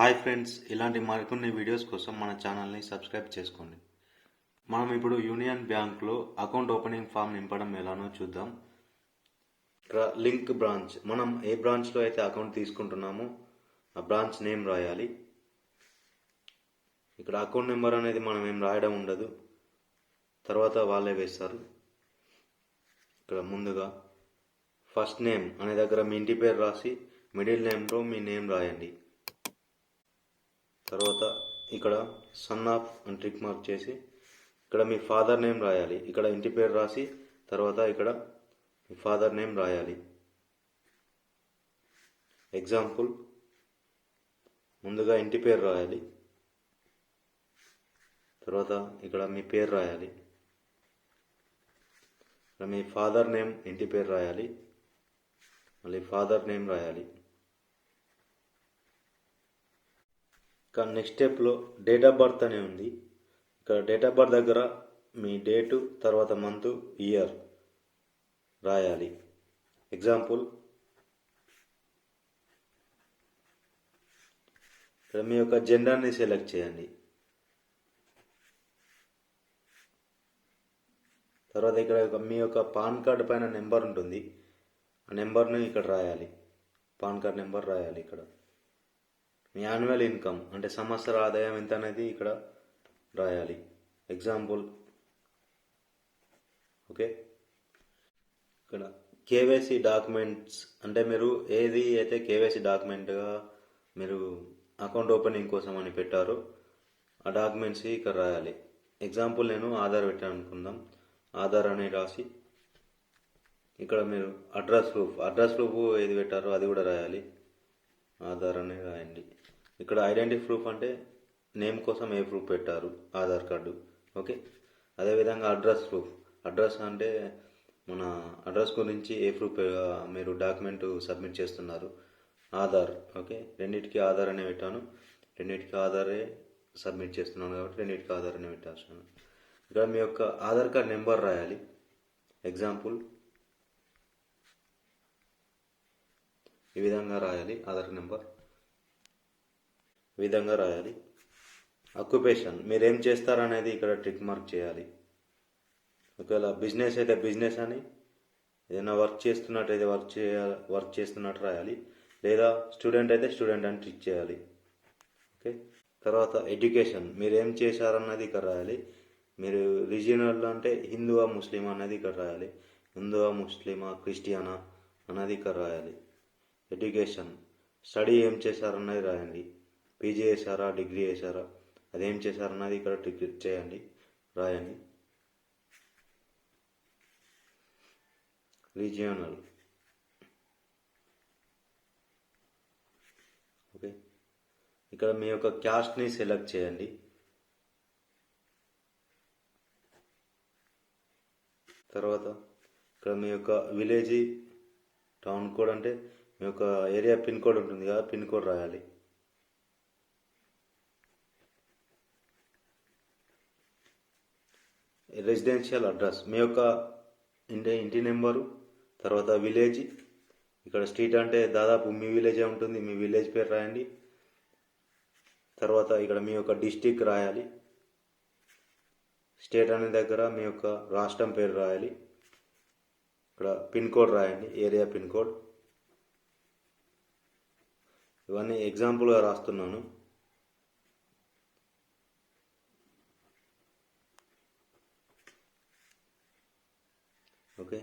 Hi friends, ఇలాంటి మరికొన్ని videos కోసం మన ఛానల్ని సబ్స్క్రైబ్ చేసుకోండి. మనం ఇప్పుడు యూనియన్ బ్యాంక్లో అకౌంట్ ఓపెనింగ్ ఫామ్ నింపడం ఎలానో చూద్దాం. ఇక్కడ లింక్ బ్రాంచ్, మనం ఏ బ్రాంచ్లో అయితే అకౌంట్ తీసుకుంటున్నామో ఆ బ్రాంచ్ నేమ్ రాయాలి. ఇక్కడ అకౌంట్ నెంబర్ అనేది మనం ఏం రాయడం ఉండదు, తర్వాత వాళ్ళే వేస్తారు. ఇక్కడ ముందుగా ఫస్ట్ నేమ్ అనే దగ్గర మీ ఇంటి పేరు రాసి మిడిల్ నేమ్లో మీ నేమ్ రాయండి. తర్వాత ఇక్కడ సన్ ఆఫ్ అని ట్రిక్ మార్క్ చేసి ఇక్కడ మీ ఫాదర్ నేమ్ రాయాలి. ఇక్కడ ఇంటి పేరు రాసి తర్వాత ఇక్కడ మీ ఫాదర్ నేమ్ రాయాలి. ఎగ్జాంపుల్, ముందుగా ఇంటి పేరు రాయాలి, తర్వాత ఇక్కడ మీ పేరు రాయాలి, ఇక్కడ మీ ఫాదర్ నేమ్ ఇంటి పేరు రాయాలి, మళ్ళీ ఫాదర్ నేమ్ రాయాలి. ఇక నెక్స్ట్ స్టెప్లో డేట్ ఆఫ్ బర్త్ అనే ఉంది. ఇక్కడ డేట్ ఆఫ్ బర్త్ దగ్గర మీ డేటు తర్వాత మంత్ ఇయర్ రాయాలి. ఎగ్జాంపుల్, ఇక్కడ మీ యొక్క జెండర్ని సెలెక్ట్ చేయండి. తర్వాత ఇక్కడ మీ యొక్క పాన్ కార్డు పైన నెంబర్ ఉంటుంది, ఆ నెంబర్ని ఇక్కడ రాయాలి. పాన్ కార్డ్ నెంబర్ రాయాలి. ఇక్కడ మీ యాన్యువల్ ఇన్కమ్ అంటే సంవత్సర ఆదాయం ఎంత అనేది ఇక్కడ రాయాలి. Example, okay. ఇక్కడ కేవైసీ డాక్యుమెంట్స్ అంటే మీరు ఏది అయితే కేవైసీ డాక్యుమెంట్గా మీరు అకౌంట్ ఓపెనింగ్ కోసం అని పెట్టారో ఆ డాక్యుమెంట్స్ ఇక్కడ రాయాలి. ఎగ్జాంపుల్, నేను ఆధార్ పెట్టాను అనుకుందాం. ఆధార్ అని రాసి ఇక్కడ మీరు అడ్రస్ ప్రూఫ్ ఏది పెట్టారో అది కూడా రాయాలి. ఆధార్ అని రాయండి. ఇక్కడ ఐడెంటిటీ ప్రూఫ్ అంటే నేమ్ కోసం ఏ ప్రూఫ్ పెట్టారు, ఆధార్ కార్డు, ఓకే. అదేవిధంగా అడ్రస్ అంటే మన అడ్రస్ గురించి ఏ ప్రూఫ్ మీరు డాక్యుమెంట్ సబ్మిట్ చేస్తున్నారు, ఆధార్, ఓకే. రెండింటికి ఆధార్ అనే పెట్టాను, రెండింటికి ఆధారే సబ్మిట్ చేస్తున్నాను కాబట్టి రెండింటికి ఆధార్ అనే పెట్టాను. ఇక్కడ మీ యొక్క ఆధార్ కార్డ్ నెంబర్ రాయాలి. ఎగ్జాంపుల్, ఈ విధంగా రాయాలి. ఆధార్ నెంబర్ ఈ విధంగా రాయాలి. ఆక్యుపేషన్, మీరేం చేస్తారనేది ఇక్కడ టిక్ మార్క్ చేయాలి. ఒకవేళ బిజినెస్ అయితే బిజినెస్ అని, ఏదైనా వర్క్ చేస్తున్నట్టయితే వర్క్ చేస్తున్నట్టు రాయాలి, లేదా స్టూడెంట్ అయితే స్టూడెంట్ అని టిక్ చేయాలి, ఓకే. తర్వాత ఎడ్యుకేషన్, మీరు ఏం చేశారన్నది ఇక్కడ రాయాలి. మీరు రిజియనల్ అంటే హిందువా ముస్లిమా అన్నది ఇక్కడ రాయాలి. హిందువా ముస్లిమా క్రిస్టియనా అన్నది ఇక్కడ రాయాలి. ఎడ్యుకేషన్, స్టడీ ఏం చేశారన్నది రాయండి. పీజీ చేశారా, డిగ్రీ చేశారా, అదేం చేశారన్నది ఇక్కడ టిక్ చేయండి, రాయండి. Regional, okay. ఇక్కడ మీ యొక్క క్యాస్ట్ని సెలెక్ట్ చేయండి. తర్వాత ఇక్కడ మీ యొక్క విలేజ్ టౌన్ కోడ్ అంటే మీ యొక్క ఏరియా పిన్ కోడ్ ఉంటుంది కదా, పిన్ కోడ్ రాయాలి. రెసిడెన్షియల్ అడ్రస్, మీ యొక్క ఇంటి నెంబరు, తర్వాత విలేజ్, ఇక్కడ స్ట్రీట్ అంటే దాదాపు మీ విలేజే ఉంటుంది, మీ విలేజ్ పేరు రాయండి. తర్వాత ఇక్కడ మీ యొక్క డిస్టిక్ రాయాలి. స్టేట్ అనే దగ్గర మీ యొక్క రాష్ట్రం పేరు రాయాలి. ఇక్కడ పిన్ కోడ్ రాయండి, ఏరియా పిన్ కోడ్. ఇవన్నీ ఎగ్జాంపుల్గా రాస్తున్నాను. ఓకే,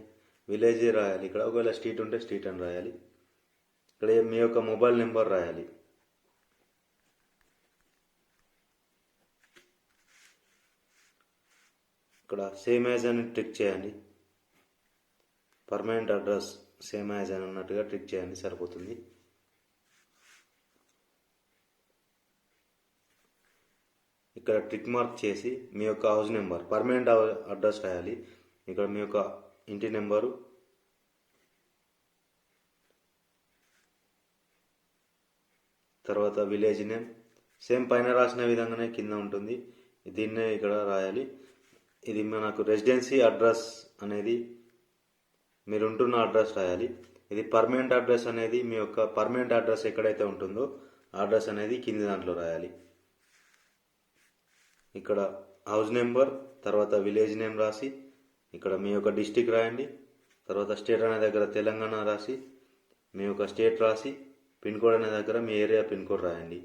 విలేజ్ రాయాలి. ఇక్కడ ఒకవేళ స్ట్రీట్ ఉంటే స్ట్రీట్ అని రాయాలి. ఇక్కడ మీ యొక్క మొబైల్ నెంబర్ రాయాలి. ఇక్కడ సేమ్ యాజ్ అని ట్రిక్ చేయండి. పర్మనెంట్ అడ్రస్ సేమ్ యాజ్ అని అన్నట్టుగా ట్రిక్ చేయండి, సరిపోతుంది. ఇక్కడ ట్రిక్ మార్క్ చేసి మీ యొక్క హౌస్ నెంబర్, పర్మనెంట్ అడ్రస్ రాయాలి. ఇక్కడ మీ యొక్క ఇంటి నెంబరు, తర్వాత విలేజ్ నేమ్ సేమ్ పైన రాసిన విధంగానే కింద ఉంటుంది, దీన్నే ఇక్కడ రాయాలి. ఇది మనకు రెసిడెన్సీ అడ్రస్ అనేది మీరు ఉంటున్న అడ్రస్ రాయాలి. ఇది పర్మనెంట్ అడ్రస్ అనేది మీ యొక్క పర్మనెంట్ అడ్రస్ ఎక్కడైతే ఉంటుందో అడ్రస్ అనేది కింది దాంట్లో రాయాలి. ఇక్కడ హౌస్ నెంబర్, తర్వాత విలేజ్ నేమ్ రాసి, ఇక్కడ మీ యొక్క డిస్టిక్ రాయండి. తర్వాత స్టేట్ అనే దగ్గర తెలంగాణ రాసి, మీ యొక్క స్టేట్ రాసి, పిన్ కోడ్ అనే దగ్గర మీ ఏరియా పిన్ కోడ్ రాయండి.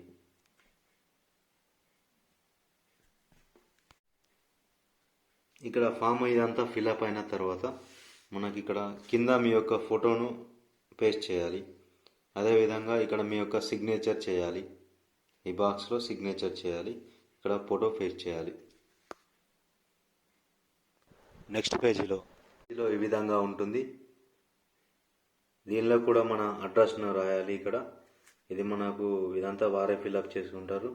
ఇక్కడ ఫామ్ ఇదంతా ఫిల్అప్ అయిన తర్వాత మనకి ఇక్కడ కింద మీ యొక్క ఫోటోను పేస్ట్ చేయాలి. అదేవిధంగా ఇక్కడ మీ యొక్క సిగ్నేచర్ చేయాలి. ఈ బాక్స్లో సిగ్నేచర్ చేయాలి. ఇక్కడ ఫోటో పేస్ట్ చేయాలి. నెక్స్ట్ పేజీలో ఈ విధంగా ఉంటుంది. దీనిలో కూడా మన అడ్రస్ను రాయాలి. ఇక్కడ ఇది మనకు ఇదంతా వారే ఫిల్అప్ చేసుకుంటారు.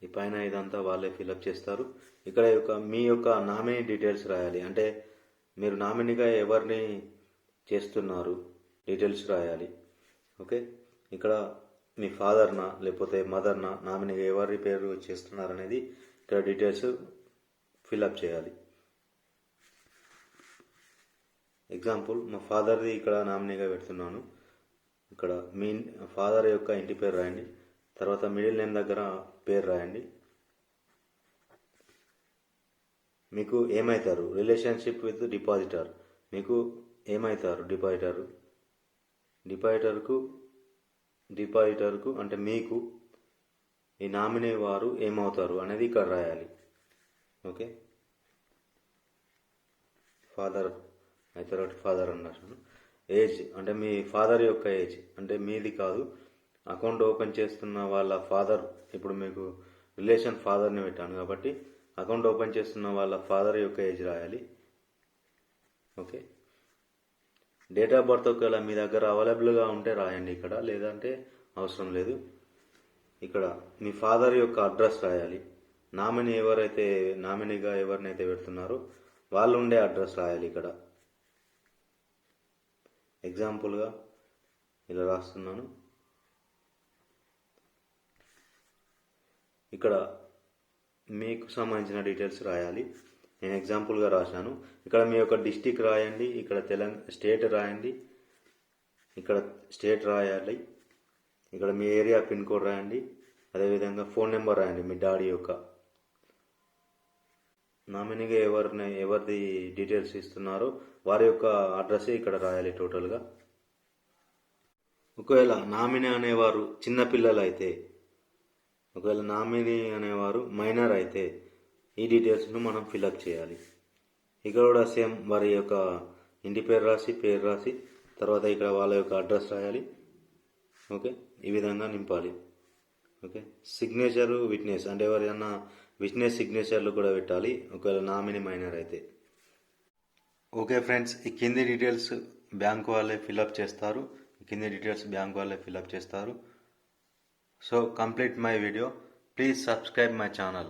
ఈ పైన ఇదంతా వాళ్ళే ఫిల్అప్ చేస్తారు. ఇక్కడ మీ యొక్క నామినీ డీటెయిల్స్ రాయాలి. అంటే మీరు నామినీగా ఎవరిని చేస్తున్నారు డీటెయిల్స్ రాయాలి. ఓకే, ఇక్కడ మీ ఫాదర్నా లేకపోతే మదర్నా, నామినీగా ఎవరి పేరు చేస్తున్నారు అనేది ఇక్కడ డీటెయిల్స్ ఫిల్అప్ చేయాలి. ఎగ్జాంపుల్, మా ఫాదర్ది ఇక్కడ నామినీగా పెడుతున్నాను. ఇక్కడ మీ ఫాదర్ యొక్క ఇంటి పేరు రాయండి. తర్వాత మిడిల్ నేమ్ దగ్గర పేరు రాయండి. మీకు ఏమవుతారు, రిలేషన్షిప్ విత్ డిపాజిటర్, మీకు ఏమవుతారు డిపాజిటర్కు అంటే మీకు ఈ నామినీ వారు ఏమవుతారు అనేది ఇక్కడ రాయాలి. ఓకే, ఫాదర్ అవుతారు, ఫాదర్ అన్నారు. ఏజ్ అంటే మీ ఫాదర్ యొక్క ఏజ్, అంటే మీది కాదు, అకౌంట్ ఓపెన్ చేస్తున్న వాళ్ళ ఫాదర్. ఇప్పుడు మీకు రిలేషన్ ఫాదర్ని పెట్టాను కాబట్టి అకౌంట్ ఓపెన్ చేస్తున్న వాళ్ళ ఫాదర్ యొక్క ఏజ్ రాయాలి. ఓకే, డేట్ ఆఫ్ బర్త్ ఒకవేళ మీ దగ్గర అవైలబుల్గా ఉంటే రాయండి ఇక్కడ, లేదంటే అవసరం లేదు. ఇక్కడ మీ ఫాదర్ యొక్క అడ్రస్ రాయాలి. నామినీగా ఎవరినైతే పెడుతున్నారో వాళ్ళు ఉండే అడ్రస్ రాయాలి. ఇక్కడ ఎగ్జాంపుల్గా ఇలా రాస్తున్నాను. ఇక్కడ మీకు సంబంధించిన డీటెయిల్స్ రాయాలి. నేను ఎగ్జాంపుల్గా రాశాను. ఇక్కడ మీ యొక్క డిస్టిక్ రాయండి. ఇక్కడ స్టేట్ రాయండి. ఇక్కడ స్టేట్ రాయాలి. ఇక్కడ మీ ఏరియా పిన్ కోడ్ రాయండి. అదేవిధంగా ఫోన్ నెంబర్ రాయండి. మీ డాడీ యొక్క నామినీగా ఎవరిది డీటెయిల్స్ ఇస్తున్నారో వారి యొక్క అడ్రస్ ఇక్కడ రాయాలి టోటల్గా. ఒకవేళ నామినీ అనేవారు చిన్నపిల్లలు అయితే, ఒకవేళ నామినీ అనేవారు మైనర్ అయితే ఈ డీటెయిల్స్ను మనం ఫిల్అప్ చేయాలి. ఇక్కడ కూడా సేమ్ వారి యొక్క ఇంటి పేరు రాసి తర్వాత ఇక్కడ వాళ్ళ యొక్క అడ్రస్ రాయాలి. ఓకే, ఈ విధంగా నింపాలి. ఓకే, సిగ్నేచరు విట్నెస్ అంటే ఎవరైనా విట్నెస్ సిగ్నేచర్లు కూడా పెట్టాలి ఒకవేళ నామినీ మైనర్ అయితే. ఓకే ఫ్రెండ్స్, ఈ కింది డీటెయిల్స్ బ్యాంక్ వాళ్ళే ఫిల్అప్ చేస్తారు. So complete my video. Please subscribe my channel.